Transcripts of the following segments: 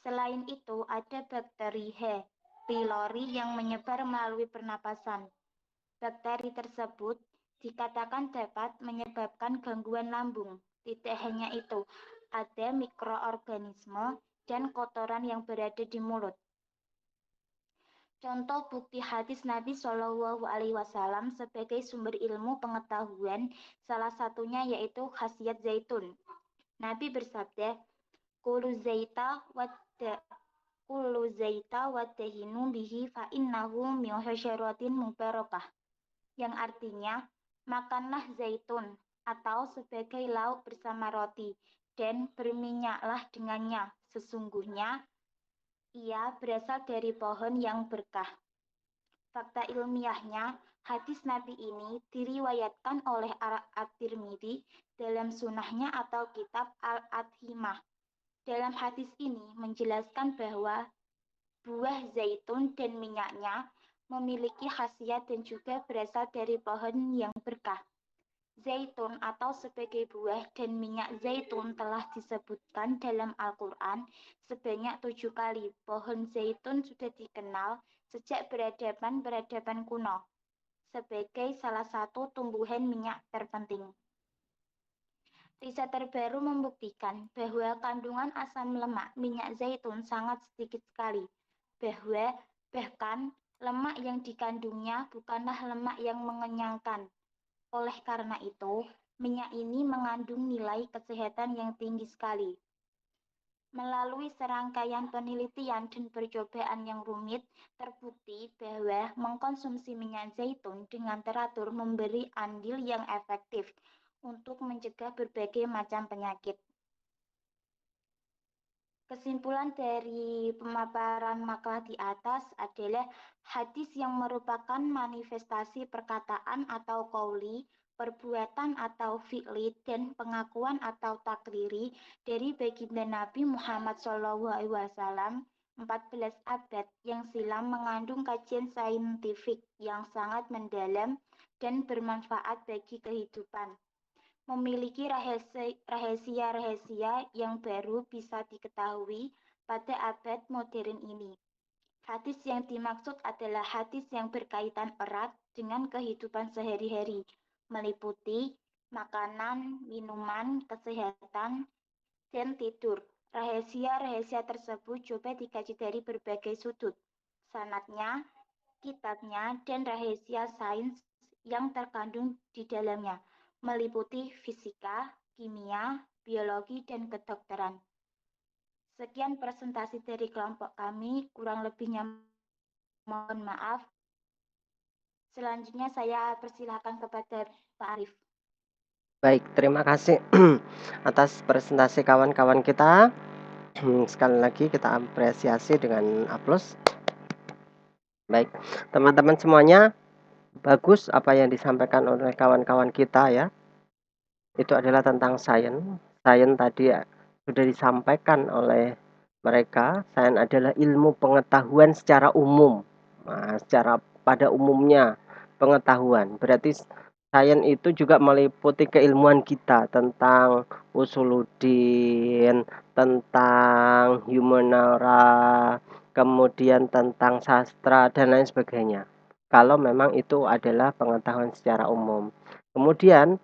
Selain itu, ada bakteri H. pylori yang menyebar melalui pernapasan. Bakteri tersebut dikatakan dapat menyebabkan gangguan lambung. Tidak hanya itu, ada mikroorganisme dan kotoran yang berada di mulut. Contoh bukti hadis Nabi Shallallahu Alaihi Wasallam sebagai sumber ilmu pengetahuan, salah satunya yaitu khasiat zaitun. Nabi bersabda, "Kulu zaita wa dahinu bihi fa innahu min hasyaratin mubarakah." Yang artinya, makanlah zaitun atau sebagai lauk bersama roti dan berminyaklah dengannya. Sesungguhnya ia berasal dari pohon yang berkah. Fakta ilmiahnya, hadis Nabi ini diriwayatkan oleh At-Tirmidzi dalam sunahnya atau kitab Al-Adhimah. Dalam hadis ini menjelaskan bahwa buah zaitun dan minyaknya memiliki khasiat dan juga berasal dari pohon yang berkah. Zaitun atau sebagai buah dan minyak zaitun telah disebutkan dalam Al-Quran sebanyak 7 kali. Pohon zaitun sudah dikenal sejak peradaban kuno sebagai salah satu tumbuhan minyak terpenting. Riset terbaru membuktikan bahwa kandungan asam lemak minyak zaitun sangat sedikit sekali, bahkan lemak yang dikandungnya bukanlah lemak yang mengenyangkan. Oleh karena itu, minyak ini mengandung nilai kesehatan yang tinggi sekali. Melalui serangkaian penelitian dan percobaan yang rumit, terbukti bahwa mengkonsumsi minyak zaitun dengan teratur memberi andil yang efektif untuk mencegah berbagai macam penyakit. Kesimpulan dari pemaparan makalah di atas adalah hadis yang merupakan manifestasi perkataan atau qauli, perbuatan atau fi'li, dan pengakuan atau takriri dari baginda Nabi Muhammad SAW 14 abad yang silam mengandung kajian saintifik yang sangat mendalam dan bermanfaat bagi kehidupan. Memiliki rahasia-rahasia yang baru bisa diketahui pada abad modern ini. Hadis yang dimaksud adalah hadis yang berkaitan erat dengan kehidupan sehari-hari, meliputi makanan, minuman, kesehatan, dan tidur. Rahasia-rahasia tersebut coba dikaji dari berbagai sudut, sanadnya, kitabnya, dan rahasia sains yang terkandung di dalamnya, meliputi fisika, kimia, biologi, dan kedokteran. Sekian presentasi dari kelompok kami, kurang lebihnya mohon maaf. Selanjutnya saya persilahkan kepada Pak Arif. Baik, terima kasih atas presentasi kawan-kawan kita. Sekali lagi kita apresiasi dengan aplaus. Baik, teman-teman semuanya, bagus apa yang disampaikan oleh kawan-kawan kita ya. Itu adalah tentang sains. Sains tadi sudah disampaikan oleh mereka. Sains adalah ilmu pengetahuan secara umum. Nah, secara pada umumnya pengetahuan. Berarti sains itu juga meliputi keilmuan kita tentang usuluddin, tentang humanora, kemudian tentang sastra dan lain sebagainya. Kalau memang itu adalah pengetahuan secara umum. Kemudian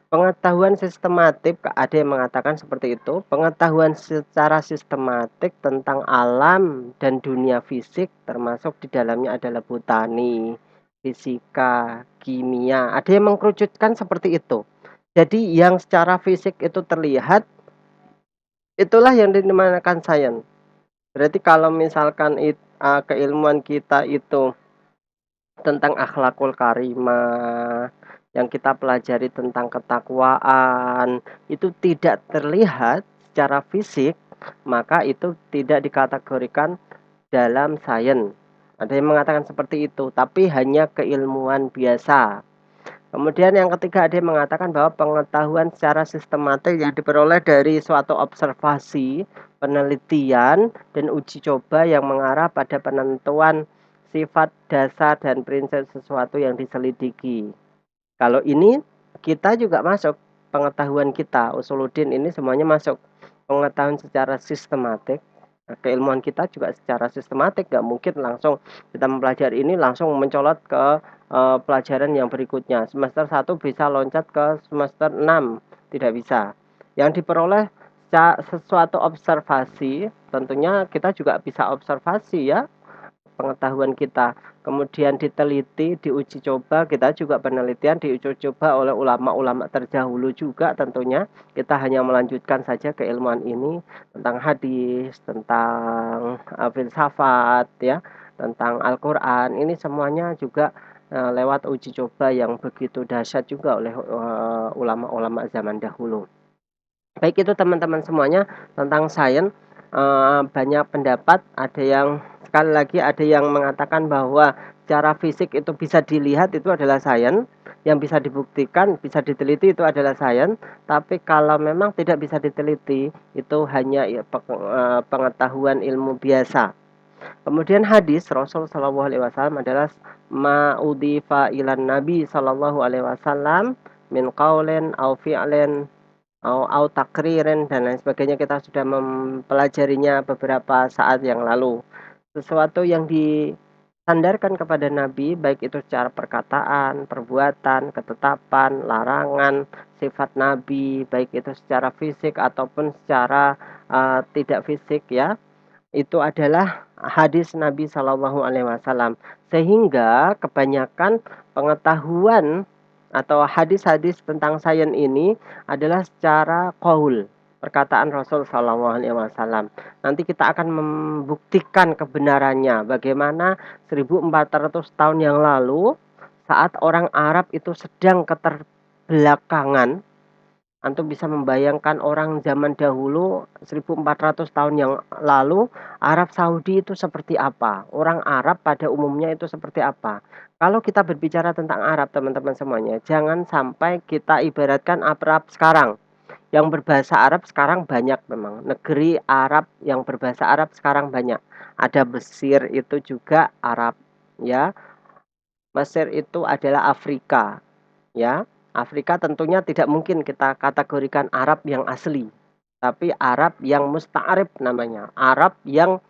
pengetahuan sistematik, ada yang mengatakan seperti itu, pengetahuan secara sistematik tentang alam dan dunia fisik, termasuk di dalamnya adalah botani, fisika, kimia. Ada yang mengkerucutkan seperti itu. Jadi yang secara fisik itu terlihat, itulah yang dinamakan sains. Berarti kalau misalkan keilmuan kita itu tentang akhlakul karimah, yang kita pelajari tentang ketakwaan, itu tidak terlihat secara fisik, maka itu tidak dikategorikan dalam sains. Ada yang mengatakan seperti itu, tapi hanya keilmuan biasa. Kemudian yang ketiga, ada yang mengatakan bahwa pengetahuan secara sistematik yang diperoleh dari suatu observasi, penelitian, dan uji coba yang mengarah pada penentuan sifat dasar dan prinsip sesuatu yang diselidiki. Kalau ini kita juga masuk, pengetahuan kita, usuluddin ini semuanya masuk. Pengetahuan secara sistematik, keilmuan kita juga secara sistematik, nggak mungkin langsung kita mempelajari ini langsung mencolot ke, pelajaran yang berikutnya. Semester 1 bisa loncat ke semester 6, tidak bisa. Yang diperoleh sesuatu observasi, tentunya kita juga bisa observasi ya, pengetahuan kita, kemudian diteliti, diuji coba, kita juga penelitian diuji coba oleh ulama-ulama terdahulu juga tentunya. Kita hanya melanjutkan saja keilmuan ini tentang hadis, tentang filsafat ya, tentang Al-Qur'an. Ini semuanya juga lewat uji coba yang begitu dahsyat juga oleh ulama-ulama zaman dahulu. Baik itu teman-teman semuanya tentang sains, banyak pendapat, ada yang sekali lagi ada yang mengatakan bahwa secara fisik itu bisa dilihat itu adalah sains, yang bisa dibuktikan, bisa diteliti itu adalah sains, tapi kalau memang tidak bisa diteliti itu hanya ya pengetahuan ilmu biasa. Kemudian hadis Rasul Shallallahu alaihi wasallam adalah ma'udhifa ilan Nabi Shallallahu alaihi wasallam min qaulin au fi'lin au takririn dan lain sebagainya, kita sudah mempelajarinya beberapa saat yang lalu. Sesuatu yang disandarkan kepada Nabi, baik itu secara perkataan, perbuatan, ketetapan, larangan, sifat Nabi, baik itu secara fisik ataupun secara tidak fisik ya, itu adalah hadis Nabi Shallallahu alaihi wasallam. Sehingga kebanyakan pengetahuan atau hadis-hadis tentang sains ini adalah secara qaul, perkataan Rasul Shallallahu alaihi wasallam. Nanti kita akan membuktikan kebenarannya bagaimana 1400 tahun yang lalu saat orang Arab itu sedang keterbelakangan. Antum bisa membayangkan orang zaman dahulu 1400 tahun yang lalu, Arab Saudi itu seperti apa? Orang Arab pada umumnya itu seperti apa? Kalau kita berbicara tentang Arab, teman-teman semuanya, jangan sampai kita ibaratkan Arab sekarang. Yang berbahasa Arab sekarang banyak memang. Negeri Arab yang berbahasa Arab sekarang banyak. Ada Mesir itu juga Arab, ya. Mesir itu adalah Afrika. Ya, Afrika tentunya tidak mungkin kita kategorikan Arab yang asli, tapi Arab yang musta'arib namanya, Arab yang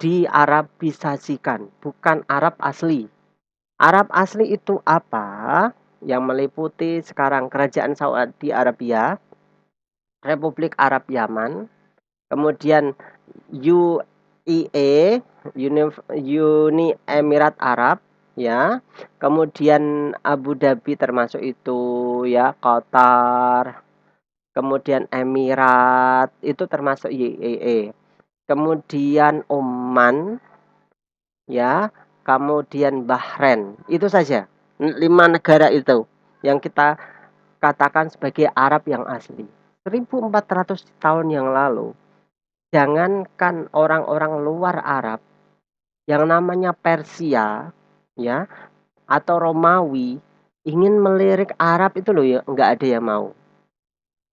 diarabisasikan, bukan Arab asli. Arab asli itu apa? Yang meliputi sekarang Kerajaan Saudi Arabia, Republik Arab Yaman, kemudian UAE, Uni Emirat Arab, ya. Kemudian Abu Dhabi termasuk itu ya, Qatar, kemudian Emirat itu termasuk UAE. Kemudian Oman ya, kemudian Bahrain. Itu saja. 5 negara itu yang kita katakan sebagai Arab yang asli. 1400 tahun yang lalu, jangankan orang-orang luar Arab, yang namanya Persia ya atau Romawi ingin melirik Arab itu loh ya nggak ada yang mau.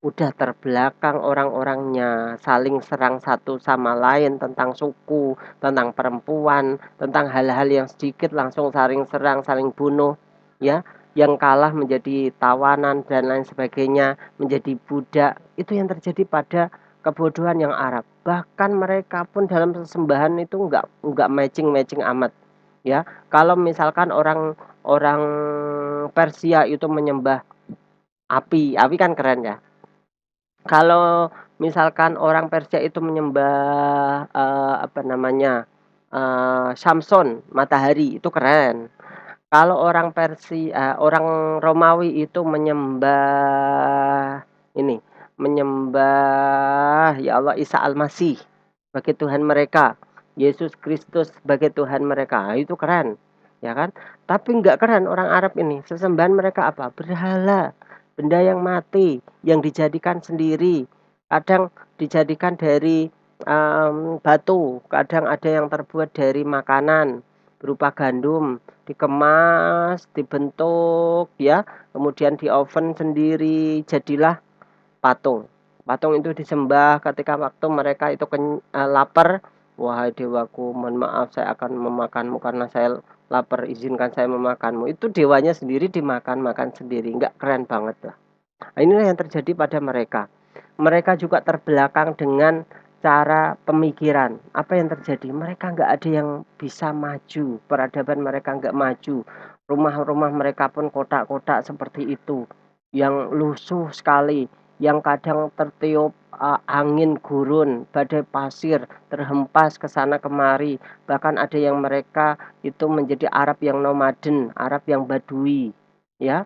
Udah terbelakang orang-orangnya, saling serang satu sama lain tentang suku, tentang perempuan, tentang hal-hal yang sedikit langsung saling serang, saling bunuh, ya. Yang kalah menjadi tawanan dan lain sebagainya, menjadi budak. Itu yang terjadi pada kebodohan yang Arab. Bahkan mereka pun dalam sesembahan itu nggak matching-matching amat, ya. Kalau misalkan orang orang Persia itu menyembah api, api kan keren ya. Kalau misalkan orang Persia itu menyembah, apa namanya, Samson, matahari, itu keren. Kalau orang Romawi itu menyembah ini, menyembah ya Allah Isa Al-Masih sebagai Tuhan mereka, Yesus Kristus sebagai Tuhan mereka, itu keren, ya kan. Tapi nggak keren orang Arab ini, sesembahan mereka apa? Berhala, benda yang mati, yang dijadikan sendiri, kadang dijadikan dari, batu, kadang ada yang terbuat dari makanan berupa gandum, dikemas, dibentuk ya, kemudian di oven sendiri, jadilah patung. Patung itu disembah ketika waktu mereka itu lapar, "Wahai dewaku, mohon maaf saya akan memakanmu karena saya lapar, izinkan saya memakanmu." Itu dewanya sendiri dimakan-makan sendiri, nggak keren banget lah. Nah, inilah yang terjadi pada mereka. Mereka juga terbelakang dengan secara pemikiran. Apa yang terjadi? Mereka nggak ada yang bisa maju, peradaban mereka nggak maju. Rumah-rumah mereka pun kotak-kotak seperti itu, yang lusuh sekali, yang kadang tertiup angin gurun, badai pasir, terhempas ke sana kemari. Bahkan ada yang mereka itu menjadi Arab yang nomaden, Arab yang badui, ya,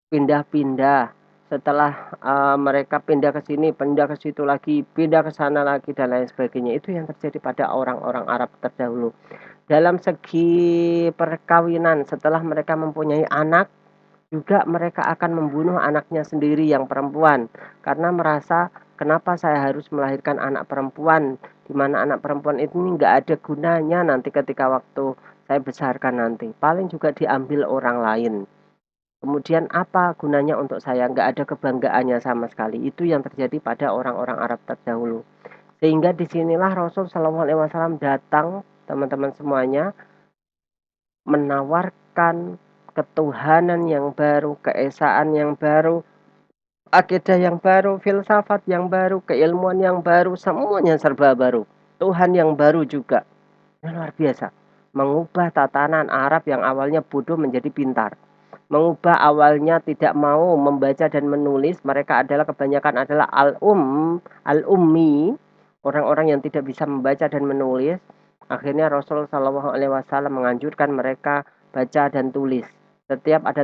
pindah-pindah. Setelah mereka pindah ke sini, pindah ke situ lagi, pindah ke sana lagi dan lain sebagainya. Itu yang terjadi pada orang-orang Arab terdahulu. Dalam segi perkawinan, setelah mereka mempunyai anak, juga mereka akan membunuh anaknya sendiri yang perempuan karena merasa kenapa saya harus melahirkan anak perempuan, di mana anak perempuan itu nggak ada gunanya nanti ketika waktu saya besarkan nanti. Paling juga diambil orang lain. Kemudian apa gunanya untuk saya? Nggak ada kebanggaannya sama sekali. Itu yang terjadi pada orang-orang Arab terdahulu. Sehingga disinilah Rasul Shallallahu Alaihi Wasallam datang, teman-teman semuanya, menawarkan ketuhanan yang baru, keesaan yang baru, akidah yang baru, filsafat yang baru, keilmuan yang baru, semuanya serba baru. Tuhan yang baru juga. Ini luar biasa. Mengubah tatanan Arab yang awalnya bodoh menjadi pintar. Mengubah awalnya tidak mau membaca dan menulis, mereka adalah kebanyakan adalah al-ummi, orang-orang yang tidak bisa membaca dan menulis. Akhirnya Rasul Shallallahu Alaihi Wasallam menganjurkan mereka baca dan tulis. Setiap ada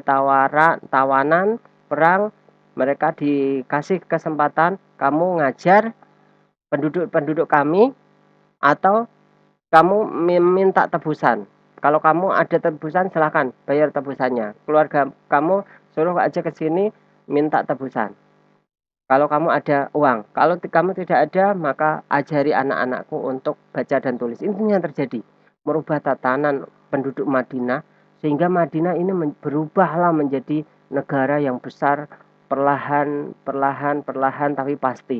tawanan perang, mereka dikasih kesempatan kamu ngajar penduduk-penduduk kami atau kamu minta tebusan. Kalau kamu ada tebusan silahkan bayar tebusannya. Keluarga kamu suruh aja ke sini minta tebusan. Kalau kamu ada uang, kalau kamu tidak ada maka ajari anak-anakku untuk baca dan tulis. Ini yang terjadi, merubah tatanan penduduk Madinah sehingga Madinah ini berubahlah menjadi negara yang besar perlahan tapi pasti.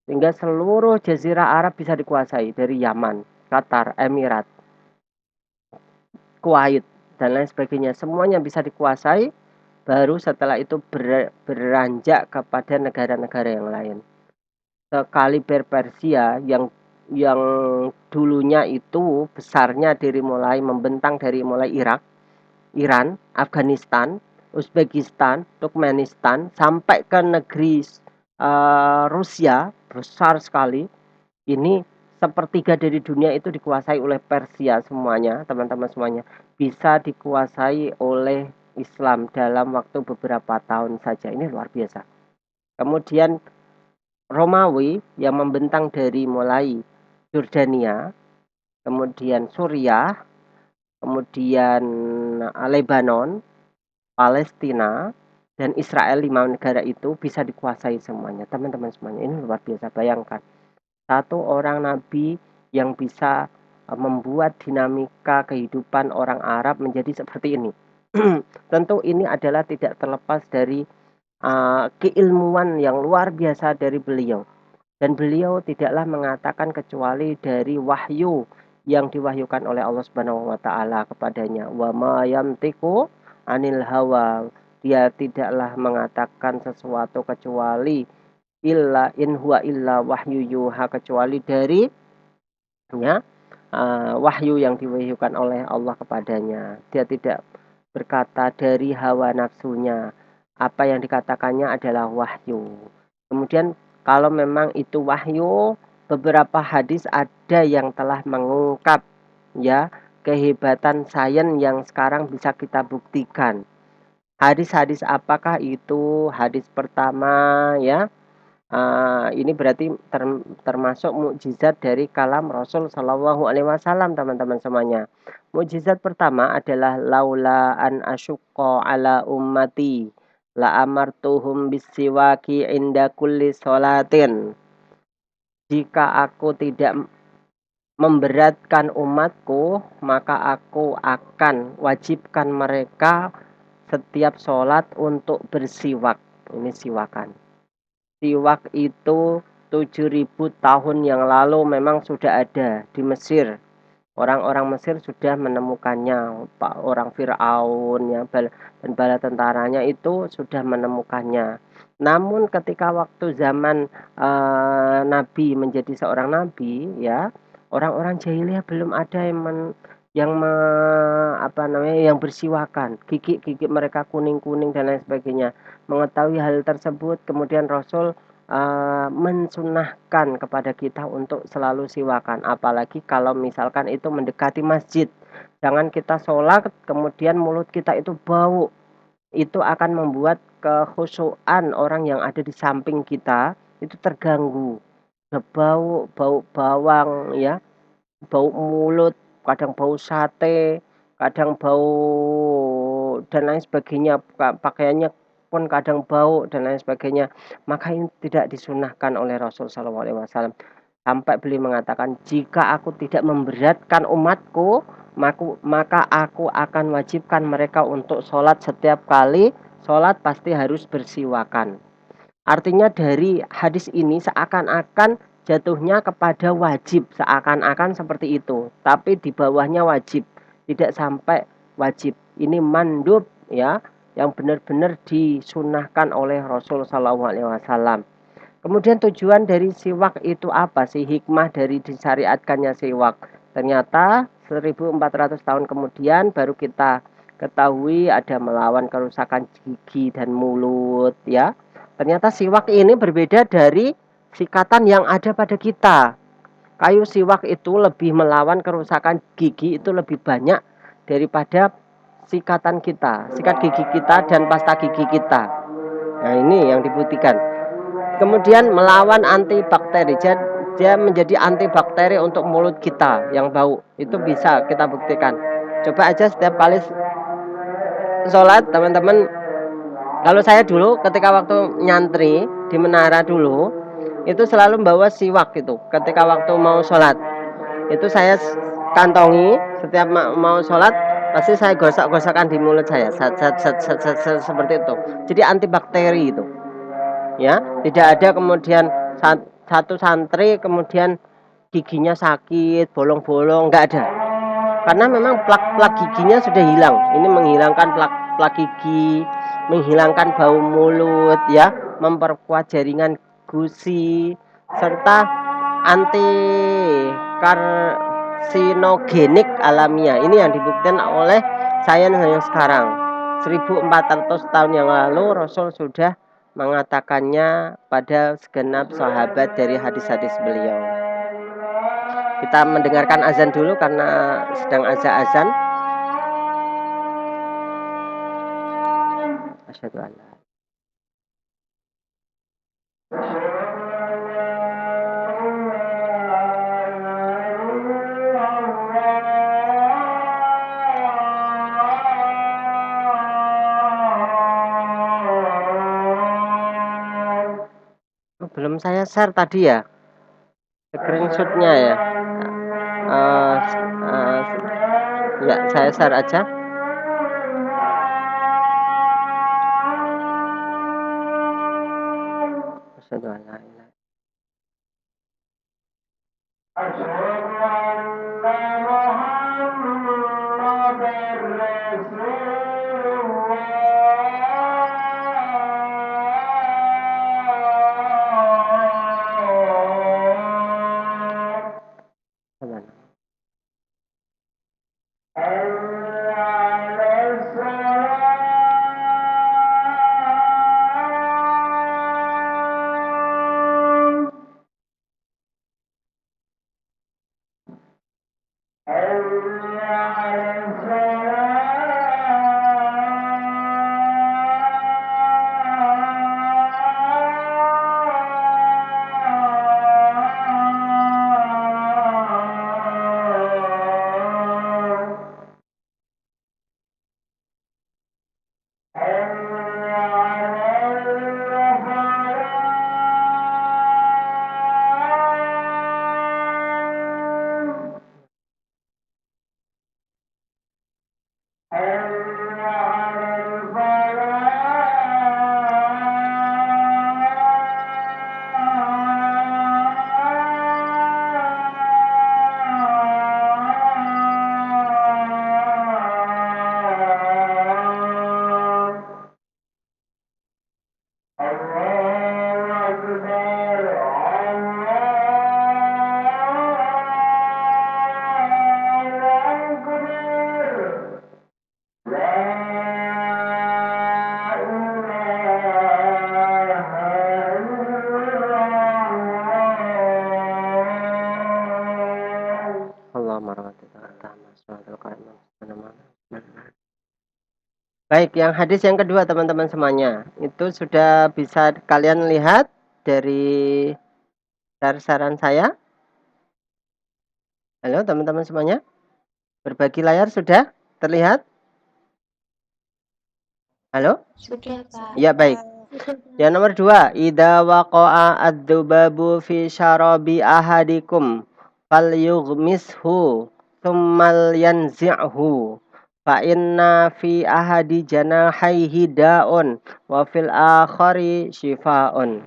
Sehingga seluruh jazirah Arab bisa dikuasai dari Yaman, Qatar, Emirat, Kuwait, dan lain sebagainya. Semuanya bisa dikuasai, baru setelah itu beranjak kepada negara-negara yang lain. Sekaliber Persia yang dulunya itu besarnya dari mulai membentang dari mulai Irak, Iran, Afghanistan, Uzbekistan, Turkmenistan sampai ke negeri Rusia besar sekali. Ini sepertiga dari dunia itu dikuasai oleh Persia semuanya, teman-teman semuanya. Bisa dikuasai oleh Islam dalam waktu beberapa tahun saja. Ini luar biasa. Kemudian Romawi yang membentang dari mulai Jordania, kemudian Suriah, kemudian Lebanon, Palestina, dan Israel, 5 negara itu bisa dikuasai semuanya. Teman-teman semuanya, ini luar biasa. Bayangkan, satu orang nabi yang bisa membuat dinamika kehidupan orang Arab menjadi seperti ini. Tentu ini adalah tidak terlepas dari keilmuan yang luar biasa dari beliau. Dan beliau tidaklah mengatakan kecuali dari wahyu yang diwahyukan oleh Allah Subhanahu wa taala kepadanya. Wa ma yamtiku anil hawa. Dia tidaklah mengatakan sesuatu kecuali illa in huwa illa wahyu yuha, kecuali dari ya wahyu yang diwahyukan oleh Allah kepadanya. Dia tidak berkata dari hawa nafsunya. Apa yang dikatakannya adalah wahyu. Kemudian kalau memang itu wahyu, beberapa hadis ada yang telah mengungkap ya kehebatan sains yang sekarang bisa kita buktikan. Hadis-hadis apakah itu? Hadis pertama ya, ini berarti termasuk mukjizat dari kalam Rasul Shallallahu Alaihi Wasallam, teman-teman semuanya. Mukjizat pertama adalah laula an asyqa ala ummati la amartuhum bisiwaki inda kulli sholatin. Jika aku tidak memberatkan umatku, maka aku akan wajibkan mereka setiap sholat untuk bersiwak. Ini siwakan. Siwak itu 7.000 tahun yang lalu memang sudah ada di Mesir. Orang-orang Mesir sudah menemukannya, orang Firaun ya dan bala tentaranya itu sudah menemukannya. Namun ketika waktu zaman Nabi menjadi seorang nabi ya, orang-orang jahiliyah belum ada yang apa namanya yang bersiwakan, gigi mereka kuning-kuning dan lain sebagainya. Mengetahui hal tersebut, kemudian Rasul mensunahkan kepada kita untuk selalu siwakan, apalagi kalau misalkan itu mendekati masjid. Jangan kita sholat kemudian mulut kita itu bau, itu akan membuat kekhusyuan orang yang ada di samping kita itu terganggu. Bau bau bawang ya, bau mulut, kadang bau sate, kadang bau dan lain sebagainya, pakaiannya pun kadang bau dan lain sebagainya. Maka ini tidak disunahkan oleh Rasul Shallallahu Alaihi Wasallam. Sampai beliau mengatakan, jika aku tidak memberatkan umatku, maka aku akan wajibkan mereka untuk sholat setiap kali sholat pasti harus bersiwakan. Artinya dari hadis ini seakan-akan jatuhnya kepada wajib, seakan-akan seperti itu. Tapi di bawahnya wajib, tidak sampai wajib. Ini mandub ya, yang benar-benar disunahkan oleh Rasul Shallallahu Alaihi Wasallam. Kemudian tujuan dari siwak itu apa sih? Hikmah dari disyariatkannya siwak. Ternyata 1400 tahun kemudian baru kita ketahui ada melawan kerusakan gigi dan mulut ya. Ternyata siwak ini berbeda dari sikatan yang ada pada kita. Kayu siwak itu lebih melawan kerusakan gigi, itu lebih banyak daripada sikatan kita, sikat gigi kita dan pasta gigi kita. Nah, ini yang dibuktikan. Kemudian melawan antibakteri. Dia menjadi antibakteri untuk mulut kita yang bau. Itu bisa kita buktikan. Coba aja setiap kali sholat teman-teman. Kalau saya dulu ketika waktu nyantri di menara dulu, itu selalu membawa siwak itu. Ketika waktu mau sholat, itu saya kantongi setiap mau sholat, pasti saya gosok-gosokkan di mulut saya, seperti itu. Jadi antibakteri itu. Ya, tidak ada kemudian satu santri kemudian giginya sakit, bolong-bolong, nggak ada. Karena memang plak-plak giginya sudah hilang. Ini menghilangkan plak-plak gigi, menghilangkan bau mulut ya, memperkuat jaringan gusi serta anti karsinogenik alamiah. Ini yang dibuktikan oleh sains yang sekarang. 1400 tahun yang lalu Rasul sudah mengatakannya pada segenap sahabat dari hadis-hadis beliau. Kita mendengarkan azan dulu karena sedang azan. Asyhadu an la belum saya share tadi ya screenshotnya ya. Ya saya share aja. Asyhadu an la ilaha illallah. Baik, yang hadis yang kedua teman-teman semuanya. Itu sudah bisa kalian lihat dari saran saya. Halo teman-teman semuanya. Berbagi layar sudah terlihat? Halo? Sudah, Pak. Ya, baik. Yang nomor 2, idza waqa'a ad-dubabu fi syarabi ahadikum falyughmishu tsummal yanzi'hu fa inna fi ahadi janahaihi da'un wa fil akhari shifaa'un.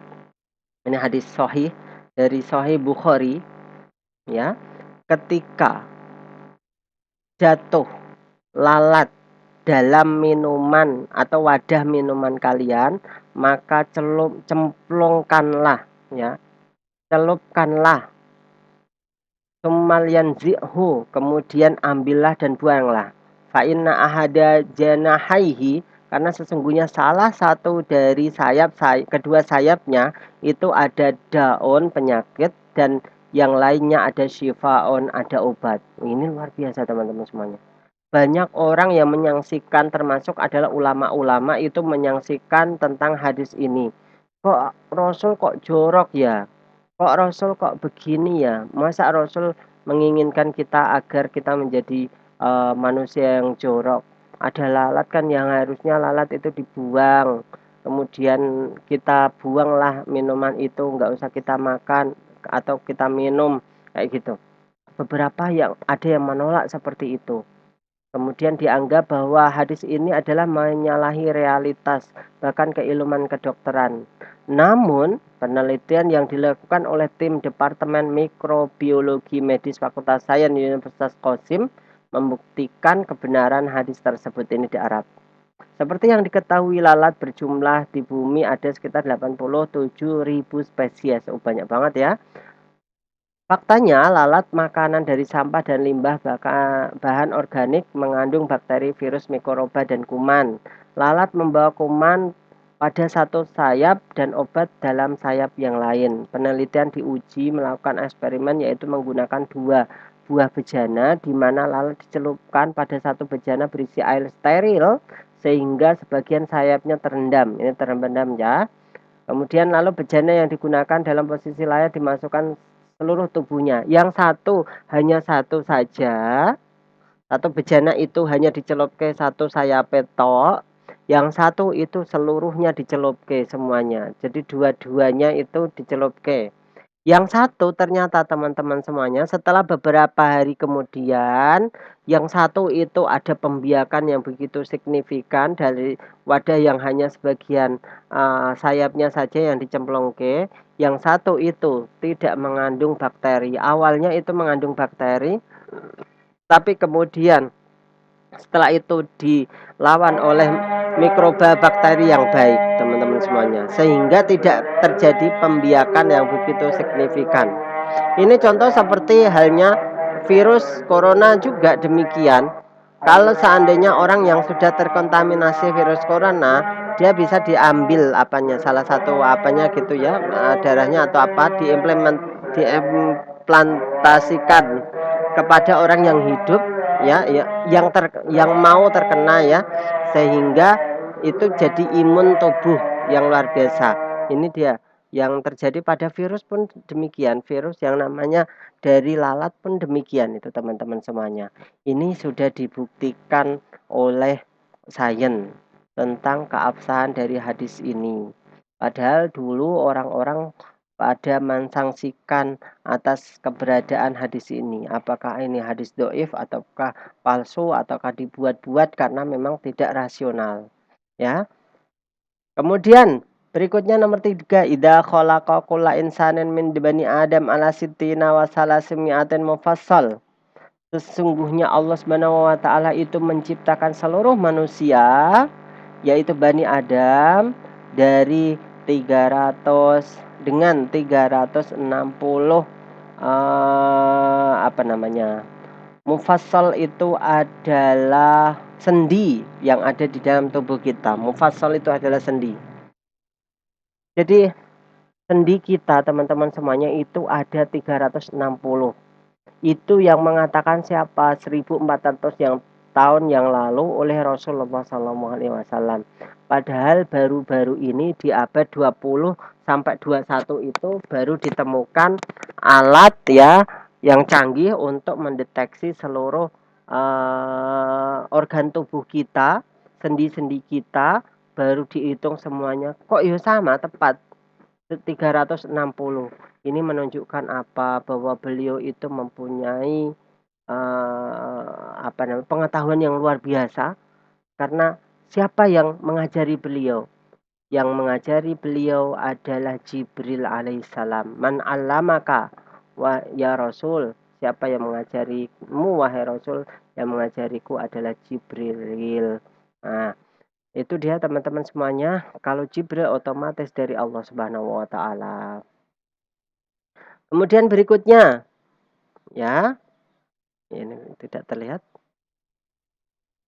Ini hadis sahih dari Sahih Bukhari ya. Ketika jatuh lalat dalam minuman atau wadah minuman kalian, maka cemplungkanlah ya, celupkanlah, summal yanzi'hu, kemudian ambillah dan buanglah. Fa inna ahada janahaihi, karena sesungguhnya salah satu dari kedua sayapnya itu ada daun penyakit, dan yang lainnya ada syifaun, ada obat. Ini luar biasa teman-teman semuanya. Banyak orang yang menyaksikan, termasuk adalah ulama-ulama, itu menyaksikan tentang hadis ini. Kok Rasul kok jorok ya? Kok Rasul kok begini ya? Masa Rasul menginginkan kita agar kita menjadi manusia yang jorok? Ada lalat kan, yang harusnya lalat itu dibuang. Kemudian kita buanglah minuman itu, nggak usah kita makan atau kita minum kayak gitu. Beberapa yang ada yang menolak seperti itu. Kemudian dianggap bahwa hadis ini adalah menyalahi realitas, bahkan keilmuan kedokteran. Namun, penelitian yang dilakukan oleh tim Departemen Mikrobiologi Medis Fakultas Sains Universitas Qasim membuktikan kebenaran hadis tersebut ini di Arab. Seperti yang diketahui, lalat berjumlah di bumi ada sekitar 87.000 spesies. Oh, banyak banget ya. Faktanya, lalat, makanan dari sampah dan limbah, bahan organik mengandung bakteri, virus, mikroba, dan kuman. Lalat membawa kuman pada satu sayap dan obat dalam sayap yang lain. Penelitian diuji melakukan eksperimen, yaitu menggunakan 2 buah bejana, di mana lalat dicelupkan pada satu bejana berisi air steril sehingga sebagian sayapnya terendam. Ini terendam ya. Kemudian lalu bejana yang digunakan dalam posisi layak dimasukkan seluruh tubuhnya. Yang satu hanya satu saja. Satu bejana itu hanya dicelupke satu sayap petok. Yang satu itu seluruhnya dicelupke semuanya. Jadi dua-duanya itu dicelupke. Yang satu ternyata teman-teman semuanya, setelah beberapa hari kemudian, yang satu itu ada pembiakan yang begitu signifikan dari wadah yang hanya sebagian sayapnya saja yang dicemplungke. Yang satu itu tidak mengandung bakteri. Awalnya itu mengandung bakteri, tapi kemudian setelah itu dilawan oleh mikroba bakteri yang baik, teman-teman semuanya, sehingga tidak terjadi pembiakan yang begitu signifikan. Ini contoh seperti halnya virus corona juga demikian. Kalau seandainya orang yang sudah terkontaminasi virus corona, dia bisa diambil apanya, salah satu apanya gitu ya, darahnya atau apa, diimplantasikan kepada orang yang hidup ya, yang mau terkena ya, sehingga itu jadi imun tubuh yang luar biasa. Ini dia yang terjadi pada virus pun demikian, virus yang namanya dari lalat pun demikian itu teman-teman semuanya. Ini sudah dibuktikan oleh sains tentang keabsahan dari hadis ini. Padahal dulu orang-orang pada mensangsikan atas keberadaan hadis ini. Apakah ini hadis doif ataukah palsu ataukah dibuat-buat karena memang tidak rasional. Ya. Kemudian berikutnya nomor 3, idza khalaqa kulla insanin min bani adam ala sittina wa salasimi'atin mufassal. Sesungguhnya Allah Subhanahu wa taala itu menciptakan seluruh manusia, yaitu Bani Adam, dari 300 dengan 360 apa namanya? Mufassal itu adalah sendi yang ada di dalam tubuh kita. Mufassal itu adalah sendi. Jadi sendi kita teman-teman semuanya itu ada 360. Itu yang mengatakan siapa? 1400 yang tahun yang lalu oleh Rasulullah SAW. Padahal baru-baru ini di abad 20 sampai 21 itu baru ditemukan alat ya yang canggih untuk mendeteksi seluruh organ tubuh kita, sendi-sendi kita, baru dihitung semuanya. Kok ya sama tepat 360. Ini menunjukkan apa? Bahwa beliau itu mempunyai pengetahuan yang luar biasa, karena siapa yang mengajari beliau? Yang mengajari beliau adalah Jibril alaihissalam. Man 'allamaka wa ya Rasul. Siapa yang mengajarimu wahai Rasul? Yang mengajariku adalah Jibril. Nah, itu dia teman-teman semuanya. Kalau Jibril otomatis dari Allah Subhanahu wa taala. Kemudian berikutnya, ya. Ini tidak terlihat.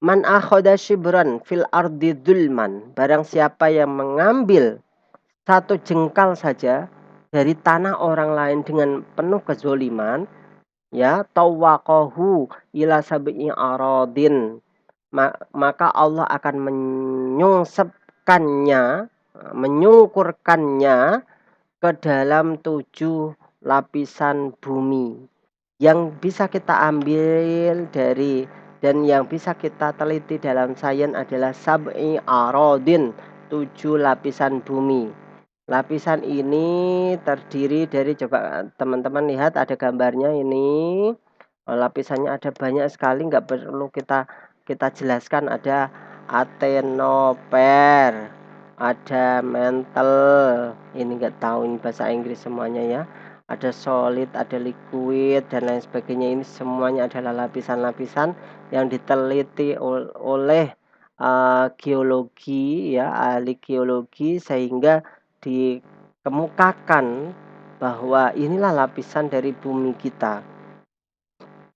Man akhoda shibran fil ardi dzulman. Barang siapa yang mengambil satu jengkal saja dari tanah orang lain dengan penuh kezoliman, ya, tawaqahu ila sab'i aradin. Maka Allah akan menyungkurkannya ke dalam 7 lapisan bumi. Yang bisa kita ambil dari dan yang bisa kita teliti dalam sains adalah sab'i aradin, 7 lapisan bumi. Lapisan ini terdiri dari, coba teman-teman lihat ada gambarnya ini. Lapisannya ada banyak sekali, nggak perlu kita jelaskan. Ada atenosfer, ada mantle, ini nggak tahu ini bahasa Inggris semuanya ya. Ada solid, ada liquid dan lain sebagainya. Ini semuanya adalah lapisan-lapisan yang diteliti oleh geologi ya, ahli geologi, sehingga dikemukakan bahwa inilah lapisan dari bumi kita.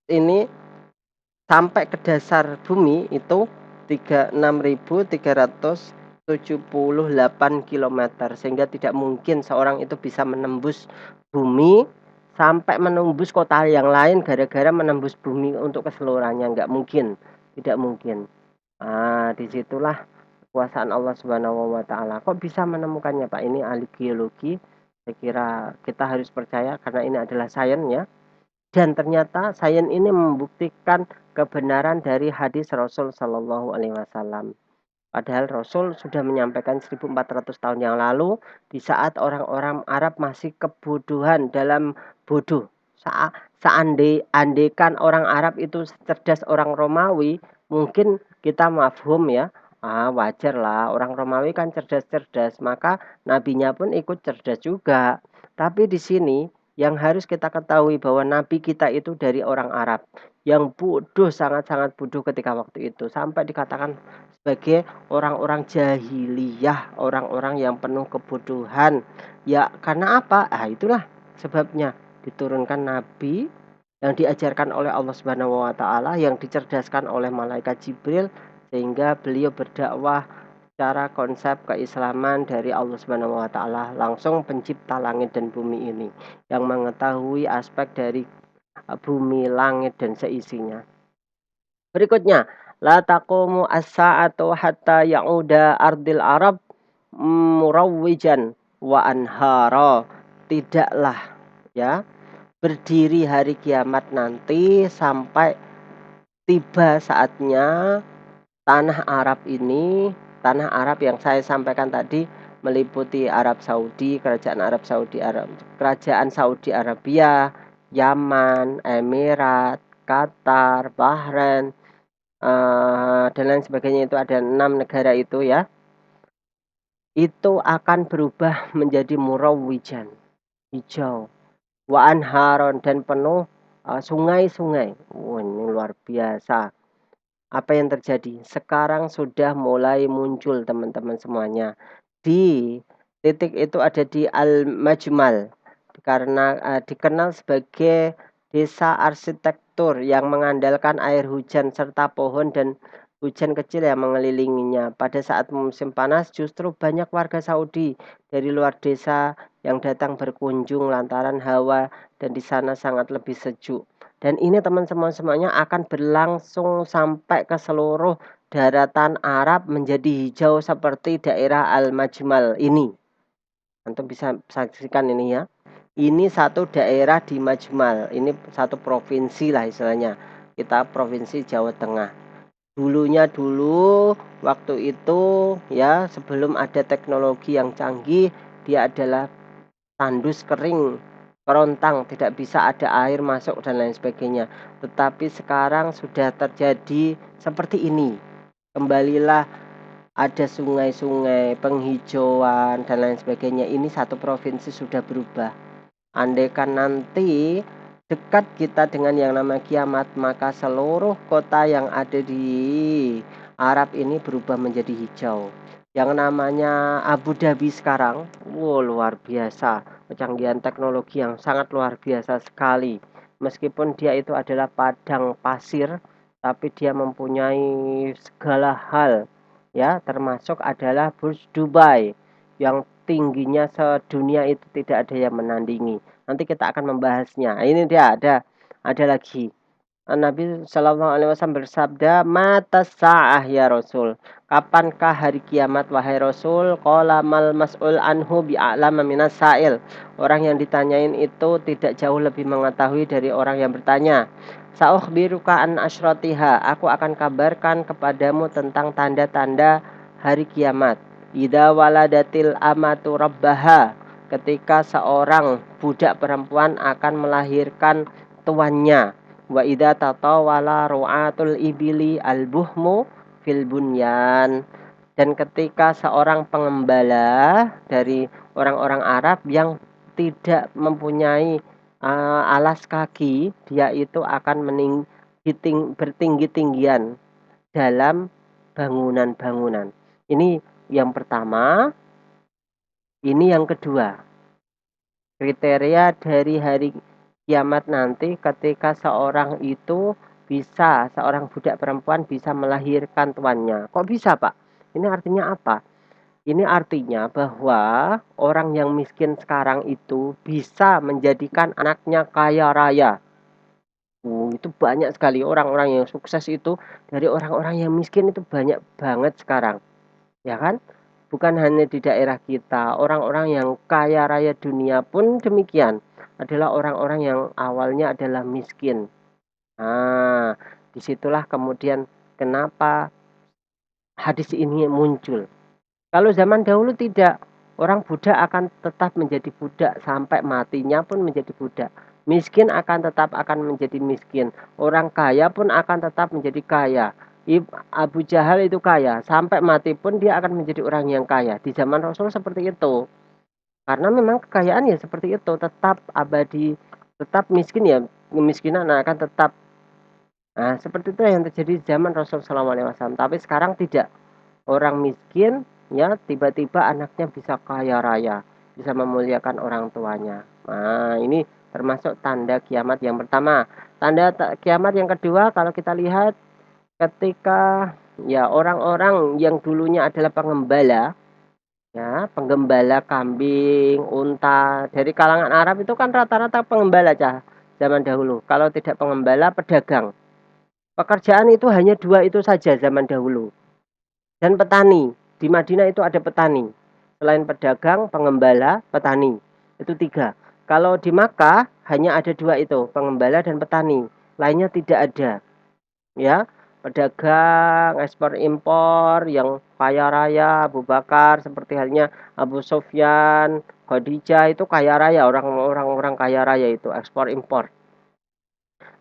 Ini sampai ke dasar bumi itu 6.378 km, sehingga tidak mungkin seorang itu bisa menembus bumi sampai menembus kota yang lain gara-gara menembus bumi untuk keseluruhannya. Nggak mungkin, tidak mungkin. Nah, disitulah kekuasaan Allah Subhanahu wa taala. Kok bisa menemukannya, Pak? Ini ahli geologi. Saya kira kita harus percaya karena ini adalah sains ya. Dan ternyata sains ini membuktikan kebenaran dari hadis Rasul Shallallahu alaihi wasallam. Padahal Rasul sudah menyampaikan 1400 tahun yang lalu, di saat orang-orang Arab masih kebodohan dalam bodoh. Andaikan orang Arab itu cerdas orang Romawi, mungkin kita mafhum ya. Wajar lah, orang Romawi kan cerdas-cerdas, maka nabinya pun ikut cerdas juga. Tapi di sini yang harus kita ketahui bahwa nabi kita itu dari orang Arab yang bodoh, sangat-sangat bodoh ketika waktu itu, sampai dikatakan sebagai orang-orang jahiliyah, orang-orang yang penuh kebodohan. Ya, karena apa? Itulah sebabnya diturunkan nabi yang diajarkan oleh Allah Subhanahu wa taala, yang dicerdaskan oleh malaikat Jibril, sehingga beliau berdakwah secara konsep keislaman dari Allah Subhanahu wa taala, langsung pencipta langit dan bumi ini, yang mengetahui aspek dari bumi, langit dan seisinya. Berikutnya, la taqumu as-sa'atu hatta ya'uda ardil Arab murawwijan wa anhara. Tidaklah ya berdiri hari kiamat nanti sampai tiba saatnya tanah Arab ini, tanah Arab yang saya sampaikan tadi meliputi Arab Saudi, Kerajaan Saudi Arabia, Yaman, Emirat, Qatar, Bahrain, dan lain sebagainya. Itu ada 6 negara itu ya. Itu akan berubah menjadi murawwijan, hijau, wa anharon, dan penuh sungai-sungai. Ini luar biasa. Apa yang terjadi? Sekarang sudah mulai muncul teman-teman semuanya. Di titik itu ada di Al-Majmal, karena dikenal sebagai desa arsitektur yang mengandalkan air hujan serta pohon dan hujan kecil yang mengelilinginya. Pada saat musim panas justru banyak warga Saudi dari luar desa yang datang berkunjung lantaran hawa dan di sana sangat lebih sejuk Dan ini teman-teman semuanya akan berlangsung sampai ke seluruh daratan Arab menjadi hijau seperti daerah Al-Majmal ini. Antum bisa saksikan ini ya. Ini satu daerah di Majmal. Ini satu provinsi lah istilahnya. Kita provinsi Jawa Tengah. Dulunya dulu waktu itu ya sebelum ada teknologi yang canggih, dia adalah tandus kering, kerontang, tidak bisa ada air masuk dan lain sebagainya. Tetapi sekarang sudah terjadi seperti ini. Kembalilah ada sungai-sungai, penghijauan dan lain sebagainya. Ini satu provinsi sudah berubah. Andaikan nanti dekat kita dengan yang namanya kiamat, maka seluruh kota yang ada di Arab ini berubah menjadi hijau. Yang namanya Abu Dhabi sekarang, wow, luar biasa. Kecanggihan teknologi yang sangat luar biasa sekali. Meskipun dia itu adalah padang pasir, tapi dia mempunyai segala hal, ya, termasuk adalah Burj Dubai yang tingginya sedunia itu tidak ada yang menandingi. Nanti kita akan membahasnya. Ini dia ada lagi. Nabi Shallallahu Alaihi Wasallam bersabda, "Mata sa'ah ya Rasul. Kapankah hari kiamat wahai Rasul?" Qala mal mas'ul anhu bi'a'lama minas sa'il. Orang yang ditanyain itu tidak jauh lebih mengetahui dari orang yang bertanya. Sa'ukhbiruka an asyratiha. Aku akan kabarkan kepadamu tentang tanda-tanda hari kiamat. Idza waladatil amatu rabbaha. Ketika seorang budak perempuan akan melahirkan tuannya. Wa idza tatawala ru'atul ibili albuhmu fil bunyan. Dan ketika seorang pengembala dari orang-orang Arab yang tidak mempunyai alas kaki, dia itu akan bertinggi-tinggian dalam bangunan-bangunan. Ini yang pertama. Ini yang kedua. Kriteria dari hari kiamat nanti ketika seorang budak perempuan bisa melahirkan tuannya. Kok bisa, Pak? Ini artinya apa? Ini artinya bahwa orang yang miskin sekarang itu bisa menjadikan anaknya kaya raya. Itu banyak sekali orang-orang yang sukses itu dari orang-orang yang miskin itu banyak banget sekarang. Ya kan? Bukan hanya di daerah kita, orang-orang yang kaya raya dunia pun demikian. Adalah orang-orang yang awalnya adalah miskin. Nah, disitulah kemudian kenapa hadis ini muncul. Kalau zaman dahulu tidak, orang budak akan tetap menjadi budak sampai matinya pun menjadi budak. Miskin akan menjadi miskin. Orang kaya pun akan tetap menjadi kaya. Abu Jahal itu kaya, sampai mati pun dia akan menjadi orang yang kaya. Di zaman Rasul seperti itu. Karena memang kekayaan ya seperti itu, tetap abadi, tetap miskin ya, kemiskinan akan tetap. Nah, seperti itu yang terjadi di zaman Rasul SAW. Tapi sekarang tidak. Orang miskin ya tiba-tiba anaknya bisa kaya raya, bisa memuliakan orang tuanya. Nah, ini termasuk tanda kiamat yang pertama. Tanda kiamat yang kedua kalau kita lihat ketika ya orang-orang yang dulunya adalah pengembala, ya, penggembala kambing, unta, dari kalangan Arab itu kan rata-rata pengembala zaman dahulu. Kalau tidak pengembala, pedagang. Pekerjaan itu hanya dua itu saja zaman dahulu. Dan petani. Di Madinah itu ada petani. Selain pedagang, pengembala, petani. Itu tiga. Kalau di Makkah hanya ada dua itu, pengembala dan petani. Lainnya tidak ada. Ya, pedagang, ekspor impor yang kaya raya, Abu Bakar seperti halnya Abu Sufyan, Khadijah itu kaya raya, orang-orang kaya raya itu ekspor impor.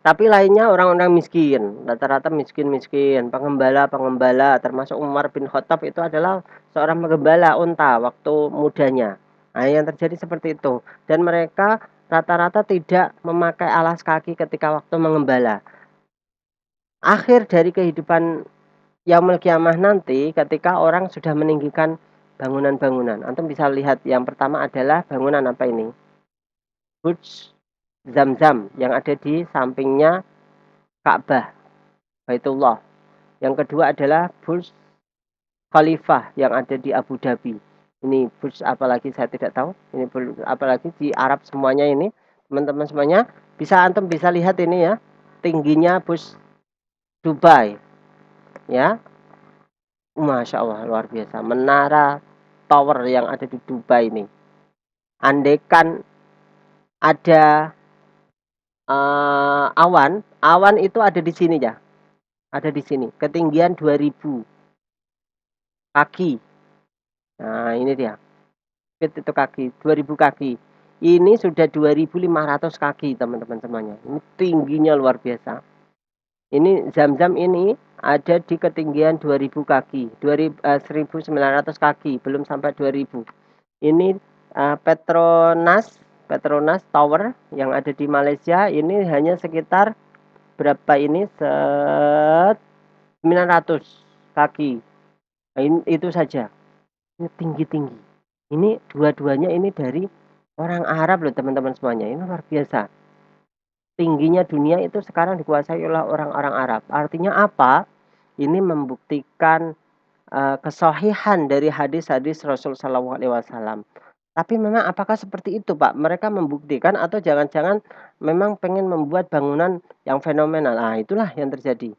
Tapi lainnya orang-orang miskin, rata-rata miskin-miskin, pengembala-pengembala, termasuk Umar bin Khattab itu adalah seorang penggembala unta waktu mudanya. Nah, yang terjadi seperti itu. Dan mereka rata-rata tidak memakai alas kaki ketika waktu mengembala. Akhir dari kehidupan yaumul kiamah nanti ketika orang sudah meninggikan bangunan-bangunan. Antum bisa lihat yang pertama adalah bangunan apa ini? Burj Zamzam yang ada di sampingnya Ka'bah, Baitullah. Yang kedua adalah Burj Khalifah yang ada di Abu Dhabi. Ini Burj apalagi saya tidak tahu. Ini Burj apalagi di Arab semuanya ini. Teman-teman semuanya bisa antum bisa lihat ini ya. setingginya Burj Dubai, ya. Masya Allah, luar biasa. Menara tower yang ada di Dubai ini. Andaikan ada awan itu ada di sini ya. Ada di sini. Ketinggian 2000 kaki. Nah, ini dia. Feet itu kaki, 2000 kaki. Ini sudah 2500 kaki, teman-teman semuanya. Ini tingginya luar biasa. Ini Zam-Zam ini ada di ketinggian 2000 kaki, 1900 kaki, belum sampai 2000. Ini Petronas Tower yang ada di Malaysia ini hanya sekitar berapa ini 900 kaki. Nah, itu saja. Ini tinggi-tinggi. Ini dua-duanya ini dari orang Arab loh teman-teman semuanya. Ini luar biasa. Tingginya dunia itu sekarang dikuasai oleh orang-orang Arab. Artinya apa? Ini membuktikan kesahihan dari hadis-hadis Rasul Shallallahu Alaihi Wasallam. Tapi memang apakah seperti itu, Pak? Mereka membuktikan atau jangan-jangan memang pengen membuat bangunan yang fenomenal? Nah, itulah yang terjadi.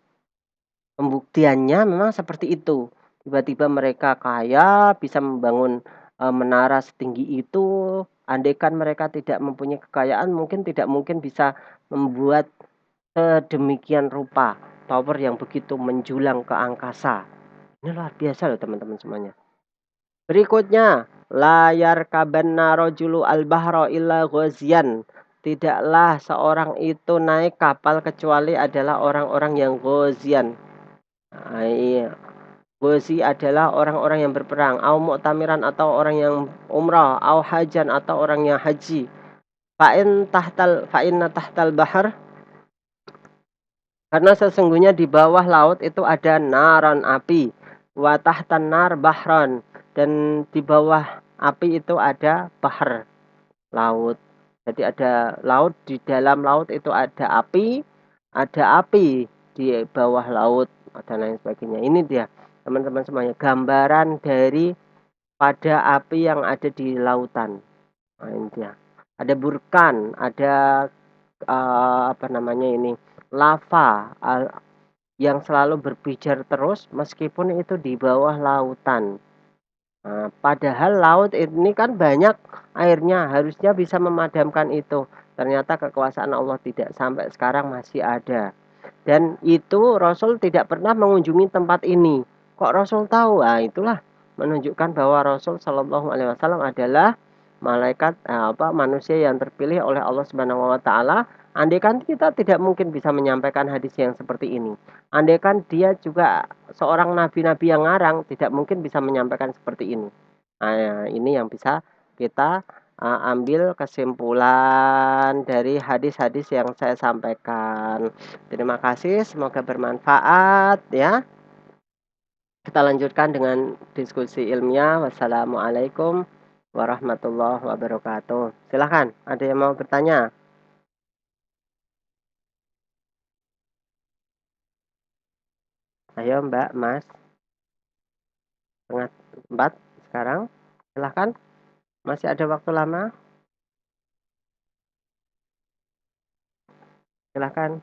Pembuktiannya memang seperti itu. Tiba-tiba mereka kaya, bisa membangun menara setinggi itu. Andaikan mereka tidak mempunyai kekayaan, mungkin tidak mungkin bisa membuat sedemikian rupa tower yang begitu menjulang ke angkasa. Ini luar biasa loh teman-teman semuanya. Berikutnya, layar kabanna rajulu al-bahra illa ghazian. Tidaklah seorang itu naik kapal kecuali adalah orang-orang yang ghazian. Nah, iya. Ghazi adalah orang-orang yang berperang, au mu'tamiran atau orang yang umrah, au hajan atau orang yang haji. Fa'inna tahtal bahar, karena sesungguhnya di bawah laut itu ada naran api, wa tahtan nar bahran, dan di bawah api itu ada bahar, laut. Jadi ada laut, di dalam laut itu ada api di bawah laut dan lain sebagainya. Ini dia teman-teman semuanya gambaran dari pada api yang ada di lautan. Nah, ini dia. Ada burkan, ada apa namanya ini, lava yang selalu berpijar terus meskipun itu di bawah lautan. Nah, padahal laut ini kan banyak airnya, harusnya bisa memadamkan itu. Ternyata kekuasaan Allah tidak, sampai sekarang masih ada. Dan itu Rasul tidak pernah mengunjungi tempat ini. Kok Rasul tahu? Nah, itulah menunjukkan bahwa Rasul Shallallahu Alaihi Wasallam adalah malaikat manusia yang terpilih oleh Allah Subhanahu Wa Taala. Andaikan kita tidak mungkin bisa menyampaikan hadis yang seperti ini. Andaikan dia juga seorang nabi-nabi yang ngarang, tidak mungkin bisa menyampaikan seperti ini. Nah, ini yang bisa kita ambil kesimpulan dari hadis-hadis yang saya sampaikan. Terima kasih, semoga bermanfaat ya. Kita lanjutkan dengan diskusi ilmiah. Wassalamualaikum warahmatullahi wabarakatuh. Silahkan, ada yang mau bertanya? Ayo Mbak, Mas. Setengah 4 sekarang. Silahkan, masih ada waktu lama. Silahkan.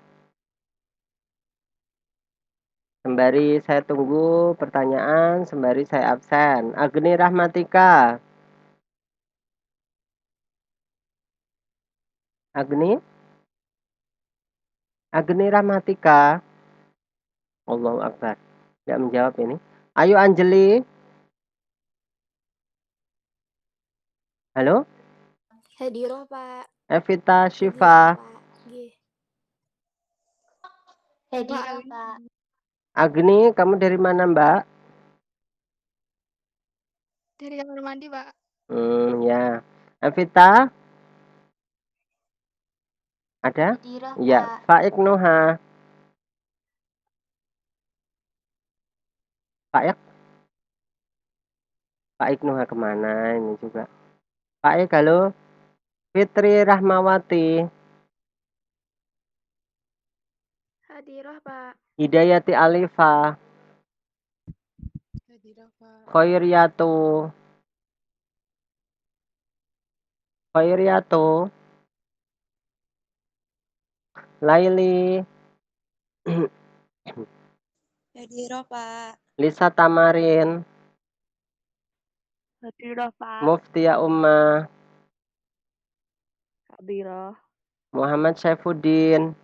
Sembari saya tunggu pertanyaan, sembari saya absen. Agni Rahmatika. Agni? Agni Rahmatika. Allahu Akbar. Tidak menjawab ini. Ayo Anjeli. Halo? Hadiroh, Pak. Evita Hadiroh, Syifa. Pak. Nggih. Hadiroh, Pak. Agni, kamu dari mana, Mbak? Dari kamar mandi, Pak. Ya. Evita, ada? Hadiroh, Ya. Pak. Faik Nuha. Faik? Faik Nuha kemana ini juga? Faik, halo? Fitri Rahmawati. Hadiroh, Pak. Hidayati Alifa. Hadiroh, Pak. Khairiyatu. Khairiyatu. Laili. Hadiroh, Pak. Lisa Tamarin, Hadiroh, Pak. Muftia Umma, Hadiroh. Muhammad Saifuddin,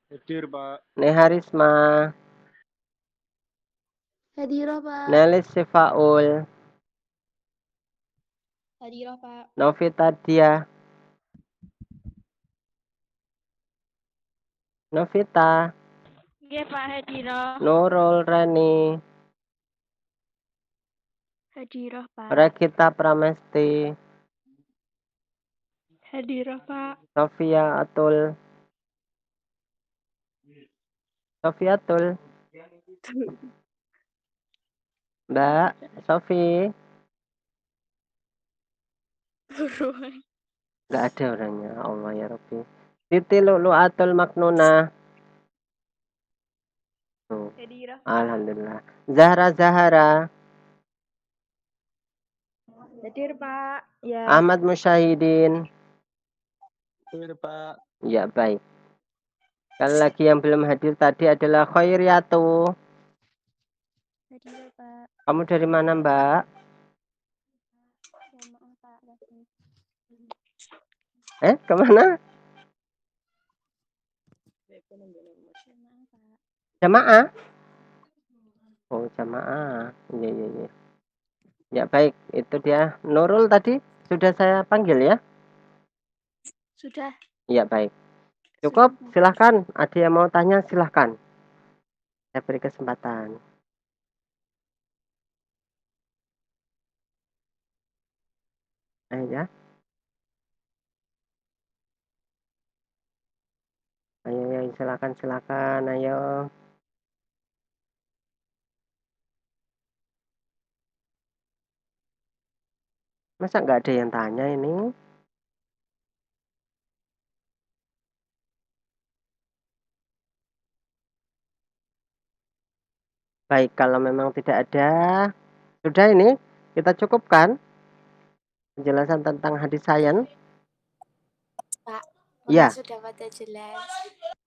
Hadir, Pak. Neharisma, Hadiroh, Pak. Nelis Sifaul, Hadiroh, Pak. Novita Dia, Novita, Nggih, Pak. Hadiroh. Nurul Reni, Hadiroh, Pak. Regita Pramesti, Hadiroh, Pak. Sofia Atul, Sofia Atul, Mbak Sofi, nggak ada orangnya, Allah ya Rabbi. Siti Lu'lu'atul Maknuna, tuh, Hadiroh, Pak. Alhamdulillah. Zahra Zahara, Hadir, Pak. Ya. Ahmad Musyahidin, Hadir, Pak. ya baik. Sekali lagi yang belum hadir tadi adalah Khairiatu. Hadiroh, Pak. Kamu dari mana, Mbak? Ya, maaf, Pak. Kemana? Jamaah? Oh, jamaah. Iya, iya, iya. Ya, baik. Itu dia. Nurul tadi sudah saya panggil ya? Sudah. Ya, baik. Cukup, silahkan. Ada yang mau tanya, silahkan. Saya beri kesempatan. Ayo ya. Ayo, ayo, silakan, silakan. Ayo. Masa nggak ada yang tanya ini? Baik, kalau memang tidak ada, sudah ini kita cukupkan penjelasan tentang hadis sains. Pak. Ya, Sudah pada jelas.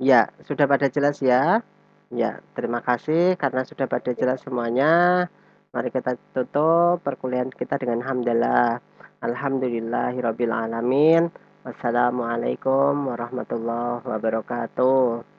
ya, sudah pada jelas ya. Ya, terima kasih karena sudah pada jelas semuanya. Mari kita tutup perkuliahan kita dengan hamdalah. Alhamdulillahirabbil alamin. Wassalamualaikum warahmatullahi wabarakatuh.